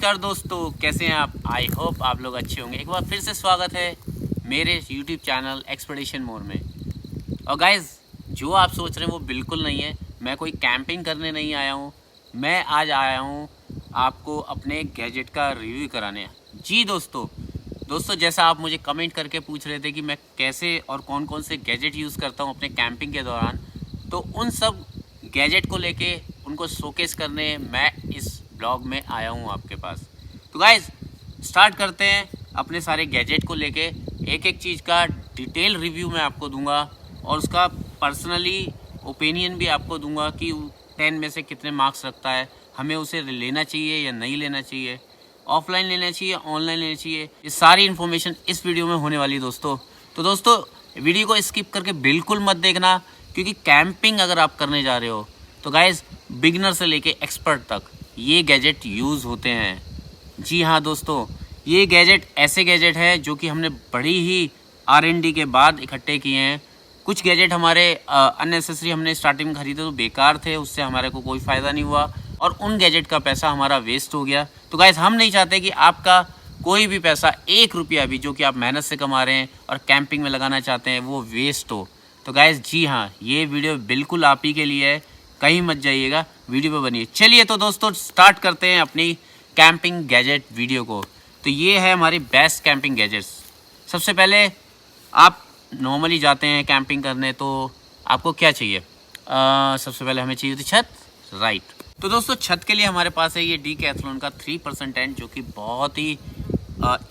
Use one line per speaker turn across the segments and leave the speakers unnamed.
नमस्कार दोस्तों, कैसे हैं आप। आई होप आप लोग अच्छे होंगे। एक बार फिर से स्वागत है मेरे यूट्यूब चैनल एक्सपेडिशन मोड में। और गाइज, जो आप सोच रहे हैं वो बिल्कुल नहीं है। मैं कोई कैंपिंग करने नहीं आया हूँ। मैं आज आया हूँ आपको अपने गैजेट का रिव्यू कराने। जी दोस्तों जैसा आप मुझे कमेंट करके पूछ रहे थे कि मैं कैसे और कौन कौन से गैजेट यूज़ करता हूँ अपने कैंपिंग के दौरान, तो उन सब गैजेट को लेके उनको शोकेस करने मैं इस ब्लॉग में आया हूँ आपके पास। तो गाइज, स्टार्ट करते हैं अपने सारे गैजेट को लेके। एक एक चीज़ का डिटेल रिव्यू मैं आपको दूंगा और उसका पर्सनली ओपिनियन भी आपको दूंगा कि 10 में से कितने मार्क्स रखता है, हमें उसे लेना चाहिए या नहीं लेना चाहिए, ऑफलाइन लेना चाहिए, ऑनलाइन लेना चाहिए। ये सारी इन्फॉर्मेशन इस वीडियो में होने वाली है दोस्तों। तो दोस्तों, वीडियो को स्किप करके बिल्कुल मत देखना, क्योंकि कैंपिंग अगर आप करने जा रहे हो तो गाइज बिगिनर से लेके एक्सपर्ट तक ये गैजेट यूज़ होते हैं। जी हाँ दोस्तों, ये गैजेट ऐसे गैजेट है जो कि हमने बड़ी ही R&D के बाद इकट्ठे किए हैं। कुछ गैजेट हमारे अननेसेसरी हमने स्टार्टिंग में खरीदे तो बेकार थे, उससे हमारे को कोई फ़ायदा नहीं हुआ और उन गैजेट का पैसा हमारा वेस्ट हो गया। तो गाइज, हम नहीं चाहते कि आपका कोई भी पैसा, 1 रुपया भी जो कि आप मेहनत से कमा रहे हैं और कैंपिंग में लगाना चाहते हैं, वो वेस्ट हो। तो गाइज जी हाँ, ये वीडियो बिल्कुल आप ही के लिए है, कहीं मत जाइएगा, वीडियो पे बनिए। चलिए तो दोस्तों, स्टार्ट करते हैं अपनी कैंपिंग गैजेट वीडियो को। तो ये है हमारी बेस्ट कैंपिंग गैजेट्स। सबसे पहले आप नॉर्मली जाते हैं कैंपिंग करने तो आपको क्या चाहिए? सबसे पहले हमें चाहिए थी छत, राइट। तो दोस्तों, छत के लिए हमारे पास है ये डीकैथलॉन का 3% टेंट, जो कि बहुत ही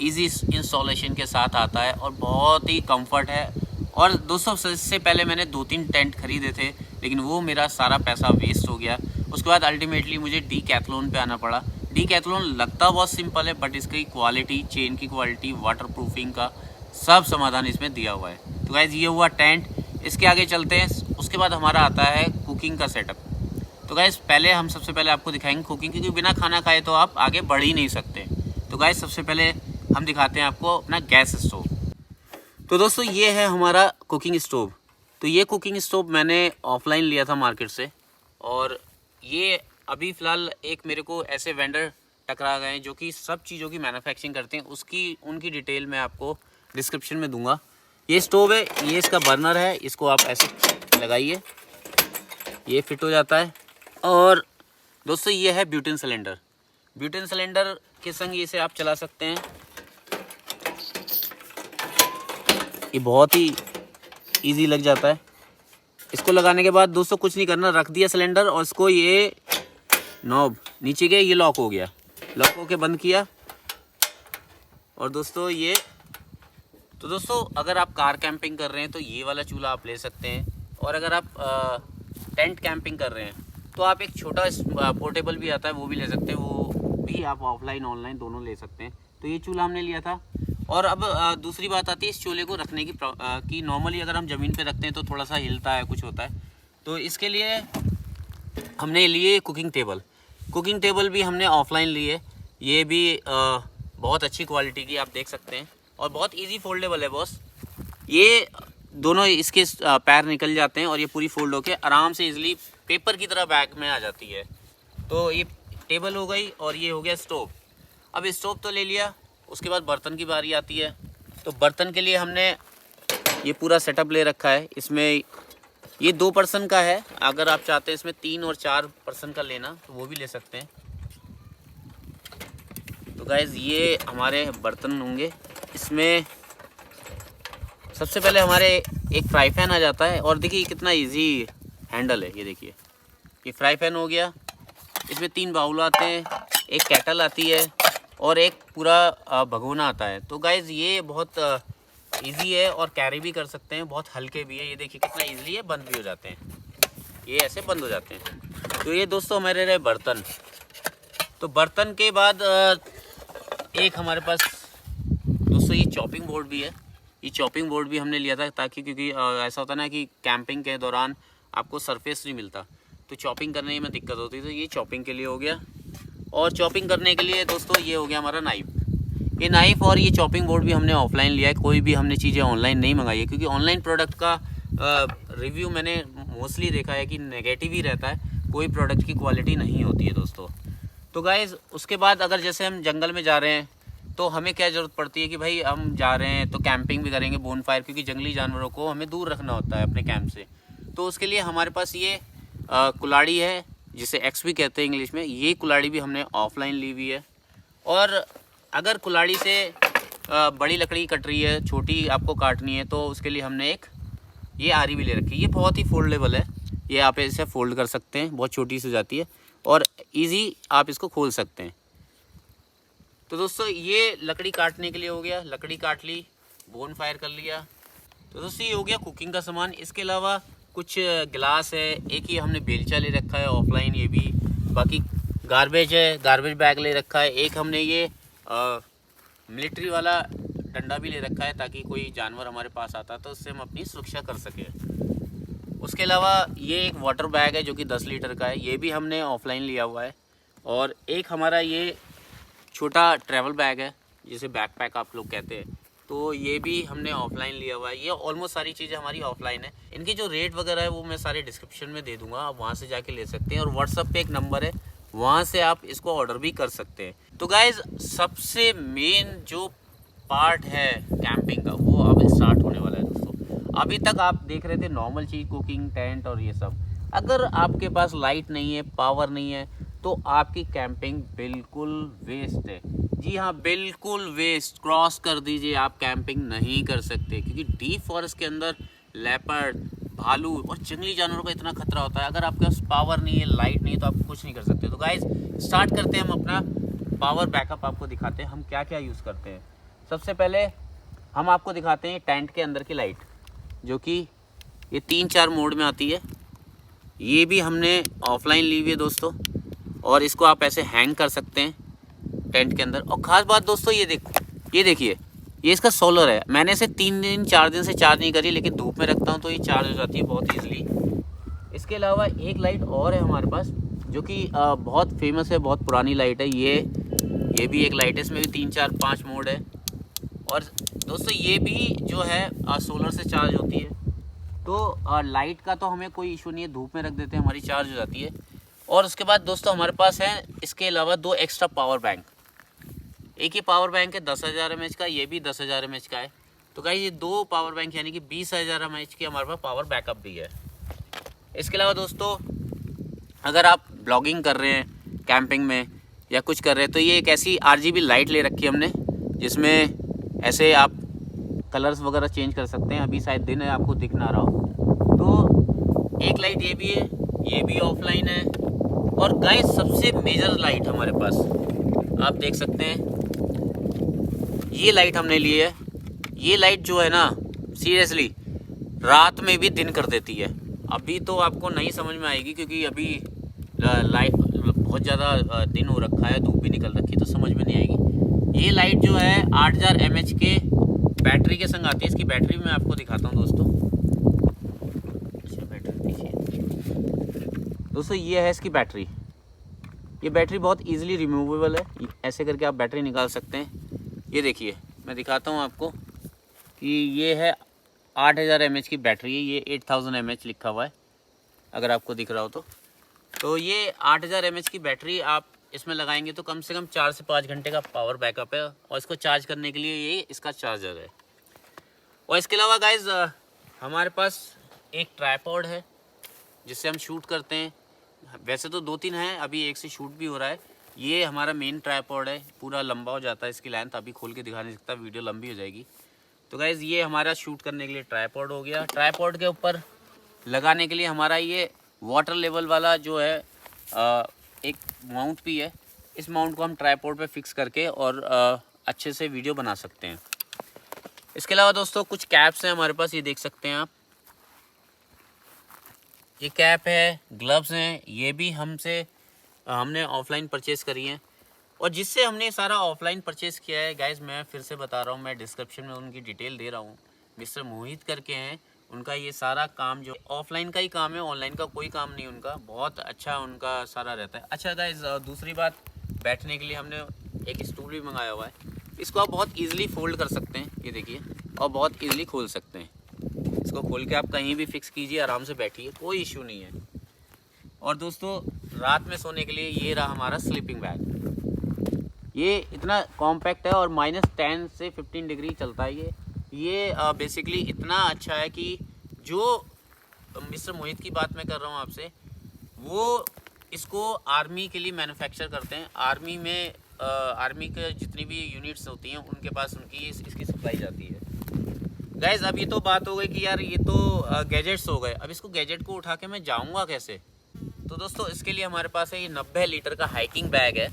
इजी इंस्टॉलेशन के साथ आता है और बहुत ही कंफर्ट है। और दोस्तों, इससे पहले मैंने 2-3 टेंट खरीदे थे, लेकिन वो मेरा सारा पैसा वेस्ट हो गया। उसके बाद अल्टीमेटली मुझे डीकैथलॉन पे आना पड़ा। डीकैथलॉन लगता बहुत सिंपल है, बट इसकी क्वालिटी, चेन की क्वालिटी, वाटर प्रूफिंग का सब समाधान इसमें दिया हुआ है। तो गाइज, ये हुआ टेंट। इसके आगे चलते हैं। उसके बाद हमारा आता है कुकिंग का सेटअप। तो गाइज, पहले हम सबसे पहले आपको दिखाएंगे कुकिंग, क्योंकि बिना खाना खाए तो आप आगे बढ़ ही नहीं सकते। तो गाइज, सबसे पहले हम दिखाते हैं आपको अपना गैस स्टोव। तो दोस्तों, ये है हमारा कुकिंग स्टोव। तो ये कुकिंग स्टोव मैंने ऑफलाइन लिया था मार्केट से, और ये अभी फ़िलहाल एक मेरे को ऐसे वेंडर टकरा गए हैं जो कि सब चीज़ों की मैन्युफैक्चरिंग करते हैं। उनकी डिटेल मैं आपको डिस्क्रिप्शन में दूंगा। ये स्टोव है, ये इसका बर्नर है, इसको आप ऐसे लगाइए, ये फिट हो जाता है। और दोस्तों, ये है ब्यूटेन सिलेंडर। ब्यूटेन सिलेंडर के संग इसे आप चला सकते हैं। ये बहुत ही इजी लग जाता है। इसको लगाने के बाद दोस्तों कुछ नहीं करना, रख दिया सिलेंडर और इसको ये नॉब नीचे गया, ये लॉक हो गया। लॉक होके बंद किया। और दोस्तों दोस्तों अगर आप कार कैंपिंग कर रहे हैं तो ये वाला चूल्हा आप ले सकते हैं। और अगर आप टेंट कैंपिंग कर रहे हैं तो आप एक छोटा पोर्टेबल भी आता है, वो भी ले सकते हैं। वो भी आप ऑफलाइन ऑनलाइन दोनों ले सकते हैं। तो ये चूल्हा हमने लिया था। और अब दूसरी बात आती है इस चूल्हे को रखने की, कि नॉर्मली अगर हम ज़मीन पे रखते हैं तो थोड़ा सा हिलता है, कुछ होता है। तो इसके लिए हमने लिए कुकिंग टेबल। कुकिंग टेबल भी हमने ऑफलाइन लिए। ये भी बहुत अच्छी क्वालिटी की, आप देख सकते हैं, और बहुत इजी फोल्डेबल है बॉस। ये दोनों इसके पैर निकल जाते हैं और ये पूरी फोल्ड होके आराम से इजीली पेपर की तरह बैग में आ जाती है। तो ये टेबल हो गई और ये हो गया स्टोव। अब स्टोव तो ले लिया, उसके बाद बर्तन की बारी आती है। तो बर्तन के लिए हमने ये पूरा सेटअप ले रखा है। इसमें ये 2 पर्सन का है, अगर आप चाहते हैं इसमें 3 और 4 पर्सन का लेना तो वो भी ले सकते हैं। तो गाइज़, ये हमारे बर्तन होंगे। इसमें सबसे पहले हमारे एक फ्राई पैन आ जाता है, और देखिए कितना इजी हैंडल है। ये देखिए, ये फ्राई पैन हो गया। इसमें 3 बाउल आते हैं, एक केटल आती है और एक पूरा भगोना आता है। तो गाइज़, ये बहुत इजी है और कैरी भी कर सकते हैं, बहुत हल्के भी है। ये देखिए कितना इजीली है, बंद भी हो जाते हैं, ये ऐसे बंद हो जाते हैं। तो ये दोस्तों हमारे रहे बर्तन। तो बर्तन के बाद एक हमारे पास दोस्तों ये चॉपिंग बोर्ड भी है। ये चॉपिंग बोर्ड भी हमने लिया था ताकि, क्योंकि ऐसा होता है ना कि कैंपिंग के दौरान आपको सरफेस नहीं मिलता, तो चॉपिंग करने में दिक्कत होती है। तो ये चॉपिंग के लिए हो गया। और चॉपिंग करने के लिए दोस्तों ये हो गया हमारा नाइफ़। ये नाइफ़ और ये चॉपिंग बोर्ड भी हमने ऑफलाइन लिया है। कोई भी हमने चीज़ें ऑनलाइन नहीं मंगाई है, क्योंकि ऑनलाइन प्रोडक्ट का रिव्यू मैंने मोस्टली देखा है कि नेगेटिव ही रहता है, कोई प्रोडक्ट की क्वालिटी नहीं होती है दोस्तों। तो गाइज़ उसके बाद अगर जैसे हम जंगल में जा रहे हैं तो हमें क्या ज़रूरत पड़ती है कि भाई हम जा रहे हैं तो कैंपिंग भी करेंगे, बोन फायर, क्योंकि जंगली जानवरों को हमें दूर रखना होता है अपने कैंप से। तो उसके लिए हमारे पास ये कुल्हाड़ी है, जिसे एक्स भी कहते हैं इंग्लिश में। ये कुल्हाड़ी भी हमने ऑफलाइन ली हुई है। और अगर कुल्हाड़ी से बड़ी लकड़ी कट रही है, छोटी आपको काटनी है, तो उसके लिए हमने एक ये आरी भी ले रखी है। ये बहुत ही फोल्डेबल है, ये आप इसे फोल्ड कर सकते हैं, बहुत छोटी सी हो जाती है और इजी आप इसको खोल सकते हैं। तो दोस्तों ये लकड़ी काटने के लिए हो गया, लकड़ी काट ली, बोन फायर कर लिया। तो दोस्तों ये हो गया कुकिंग का सामान। इसके अलावा कुछ गिलास है, एक ही हमने बेलचा ले रखा है ऑफलाइन, ये भी। बाकी गार्बेज है, गार्बेज बैग ले रखा है। एक हमने ये मिलिट्री वाला डंडा भी ले रखा है, ताकि कोई जानवर हमारे पास आता तो उससे हम अपनी सुरक्षा कर सकें। उसके अलावा ये एक वाटर बैग है जो कि 10 लीटर का है, ये भी हमने ऑफलाइन लिया हुआ है। और एक हमारा ये छोटा ट्रैवल बैग है, जिसे बैकपैक आप लोग कहते हैं, तो ये भी हमने ऑफलाइन लिया हुआ है। ये ऑलमोस्ट सारी चीज़ें हमारी ऑफलाइन है। इनकी जो रेट वगैरह है वो मैं सारे डिस्क्रिप्शन में दे दूंगा, आप वहाँ से जाके ले सकते हैं। और व्हाट्सअप पे एक नंबर है, वहाँ से आप इसको ऑर्डर भी कर सकते हैं। तो गाइज़ सबसे मेन जो पार्ट है कैंपिंग का, वो अब स्टार्ट होने वाला है दोस्तों। अभी तक आप देख रहे थे नॉर्मल चीज़, कुकिंग, टेंट और ये सब। अगर आपके पास लाइट नहीं है, पावर नहीं है, तो आपकी कैंपिंग बिल्कुल वेस्ट है। जी हाँ, बिल्कुल वेस्ट। क्रॉस कर दीजिए, आप कैंपिंग नहीं कर सकते, क्योंकि डीप फॉरेस्ट के अंदर लेपर्ड, भालू और जंगली जानवरों का इतना खतरा होता है। अगर आपके पास पावर नहीं है, लाइट नहीं है, तो आप कुछ नहीं कर सकते। तो गाइज स्टार्ट करते हैं हम अपना पावर बैकअप। आपको दिखाते हैं हम क्या क्या यूज़ करते हैं। सबसे पहले हम आपको दिखाते हैं टेंट के अंदर की लाइट, जो कि ये 3-4 मोड में आती है। ये भी हमने ऑफलाइन ली हुई है दोस्तों, और इसको आप ऐसे हैंग कर सकते हैं टेंट के अंदर। और ख़ास बात दोस्तों ये देखिए, ये इसका सोलर है। मैंने इसे 3-4 दिन से चार्ज नहीं करी, लेकिन धूप में रखता हूँ तो ये चार्ज हो जाती है बहुत ईजिली। इसके अलावा एक लाइट और है हमारे पास, जो कि बहुत फेमस है, बहुत पुरानी लाइट है। ये भी एक लाइट है, इसमें भी 3-4-5 मोड है। और दोस्तों ये भी जो है सोलर से चार्ज होती है। तो लाइट का तो हमें कोई इशू नहीं है, धूप में रख देते हैं, हमारी चार्ज हो जाती है। और उसके बाद दोस्तों हमारे पास है इसके अलावा 2 एक्स्ट्रा पावर बैंक। एक ही पावर बैंक है 10,000 mAh का, ये भी 10,000 mAh का है। तो गाइस ये 2 पावर बैंक यानी कि 20,000 mAh की हमारे पास पावर बैकअप भी है। इसके अलावा दोस्तों अगर आप ब्लॉगिंग कर रहे हैं कैंपिंग में या कुछ कर रहे हैं, तो ये एक ऐसी RGB लाइट ले रखी है हमने, जिसमें ऐसे आप कलर्स वगैरह चेंज कर सकते हैं। अभी शायद दिन है, आपको दिख ना रहा हो। तो एक लाइट ये भी है, ये भी ऑफलाइन है। और गाइस सबसे मेजर लाइट हमारे पास आप देख सकते हैं, ये लाइट हमने ली है। ये लाइट जो है ना, सीरियसली रात में भी दिन कर देती है। अभी तो आपको नहीं समझ में आएगी, क्योंकि अभी लाइट बहुत ज़्यादा दिन हो रखा है, धूप भी निकल रखी है, तो समझ में नहीं आएगी। ये लाइट जो है 8000 mAh के बैटरी के संग आती है। इसकी बैटरी भी मैं आपको दिखाता हूँ दोस्तों। दोस्तों ये है इसकी बैटरी। ये बैटरी बहुत इजीली रिमूवेबल है, ऐसे करके आप बैटरी निकाल सकते हैं। ये देखिए मैं दिखाता हूँ आपको कि ये है 8000 mAh की बैटरी है। ये 8000 mAh लिखा हुआ है, अगर आपको दिख रहा हो तो ये 8000 mAh की बैटरी आप इसमें लगाएंगे तो कम से कम 4 से 5 घंटे का पावर बैकअप है। और इसको चार्ज करने के लिए ये इसका चार्जर है। और इसके अलावा गाइज हमारे पास एक ट्राइपॉड है, जिससे हम शूट करते हैं। वैसे तो 2-3 हैं, अभी एक से शूट भी हो रहा है। ये हमारा मेन ट्राइपॉड है, पूरा लंबा हो जाता है इसकी लेंथ, अभी खोल के दिखा नहीं सकता, वीडियो लंबी हो जाएगी। तो गाइज़ ये हमारा शूट करने के लिए ट्राइपॉड हो गया। ट्राइपॉड के ऊपर लगाने के लिए हमारा ये वाटर लेवल वाला जो है एक माउंट भी है। इस माउंट को हम ट्राइपॉड पे फिक्स करके और अच्छे से वीडियो बना सकते हैं। इसके अलावा दोस्तों कुछ कैप्स हैं हमारे पास, ये देख सकते हैं आप। ये कैप है, ग्लव्स हैं, ये भी हमने ऑफलाइन परचेज़ करी हैं। और जिससे हमने सारा ऑफलाइन परचेज़ किया है गाइज़, मैं फिर से बता रहा हूँ, मैं डिस्क्रिप्शन में उनकी डिटेल दे रहा हूँ। मिस्टर मोहित करके हैं, उनका ये सारा काम जो ऑफलाइन का ही काम है, ऑनलाइन का कोई काम नहीं उनका। बहुत अच्छा उनका सारा रहता है। अच्छा गाइज़ दूसरी बात, बैठने के लिए हमने एक स्टूल भी मंगाया हुआ है। इसको आप बहुत ईजिली फोल्ड कर सकते हैं, ये देखिए, और बहुत ईजिली खोल सकते हैं। इसको खोल के आप कहीं भी फिक्स कीजिए, आराम से बैठिए, कोई इशू नहीं है। और दोस्तों रात में सोने के लिए ये रहा हमारा स्लीपिंग बैग। ये इतना कॉम्पैक्ट है और -10 से 15 डिग्री चलता है ये बेसिकली इतना अच्छा है कि जो मिस्टर मोहित की बात मैं कर रहा हूँ आपसे, वो इसको आर्मी के लिए मैन्युफैक्चर करते हैं। आर्मी में आर्मी के जितनी भी यूनिट्स होती हैं उनके पास उनकी इसकी सप्लाई जाती है। गाइज अब ये तो बात हो गई कि यार ये तो गैजेट्स हो गए, अब इसको गैजेट को उठा के मैं जाऊँगा कैसे। तो दोस्तों इसके लिए हमारे पास है ये 90 लीटर का हाइकिंग बैग है।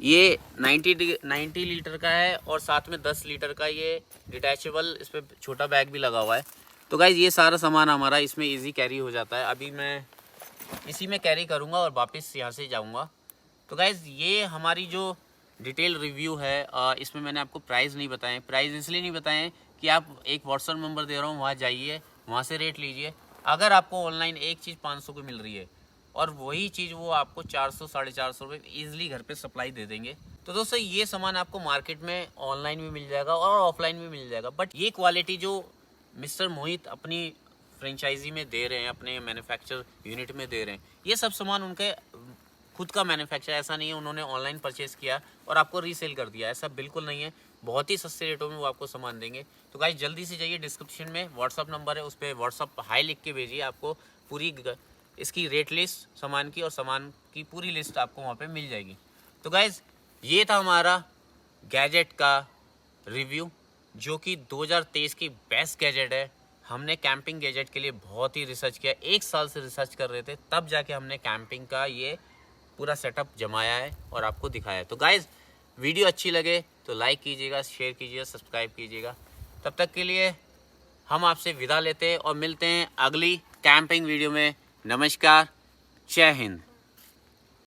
ये 90 लीटर का है और साथ में 10 लीटर का ये डिटैचेबल इस पर छोटा बैग भी लगा हुआ है। तो गाइज ये सारा सामान हमारा इसमें इजी कैरी हो जाता है। अभी मैं इसी में कैरी करूँगा और वापस यहाँ से जाऊँगा। तो गाइज ये हमारी जो डिटेल रिव्यू है, इसमें मैंने आपको प्राइस नहीं बताए। प्राइस इसलिए नहीं बताए कि आप एक व्हाट्सएप नंबर दे रहा हूँ, वहाँ जाइए, वहाँ से रेट लीजिए। अगर आपको ऑनलाइन एक चीज़ 500 की मिल रही है और वही चीज़ वो आपको 400 450 रुपये ईजिली घर पे सप्लाई दे देंगे। तो दोस्तों ये सामान आपको मार्केट में ऑनलाइन भी मिल जाएगा और ऑफलाइन भी मिल जाएगा, बट ये क्वालिटी जो मिस्टर मोहित अपनी फ्रेंचाइजी में दे रहे हैं, अपने मैन्युफैक्चर यूनिट में दे रहे हैं, ये सब सामान उनके खुद का मैन्युफैक्चर, ऐसा नहीं है उन्होंने ऑनलाइन परचेज़ किया और आपको रीसेल कर दिया, ऐसा बिल्कुल नहीं है। बहुत ही सस्ते रेटों में वो आपको सामान देंगे। तो गाइस जल्दी से जाइए, डिस्क्रिप्शन में व्हाट्सअप नंबर है, उस पर व्हाट्सअप हाई लिख के भेजिए, आपको पूरी इसकी रेट लिस्ट सामान की और सामान की पूरी लिस्ट आपको वहाँ पे मिल जाएगी। तो गाइस ये था हमारा गैजेट का रिव्यू, जो कि 2023 की बेस्ट गैजेट है। हमने कैंपिंग गैजेट के लिए बहुत ही रिसर्च किया, 1 साल से रिसर्च कर रहे थे, तब जाके हमने कैंपिंग का ये पूरा सेटअप जमाया है और आपको दिखाया है। तो गाइज़ वीडियो अच्छी लगे तो लाइक कीजिएगा, शेयर कीजिएगा, सब्सक्राइब कीजिएगा। तब तक के लिए हम आपसे विदा लेते हैं और मिलते हैं अगली कैंपिंग वीडियो में। नमस्कार, जय हिंद।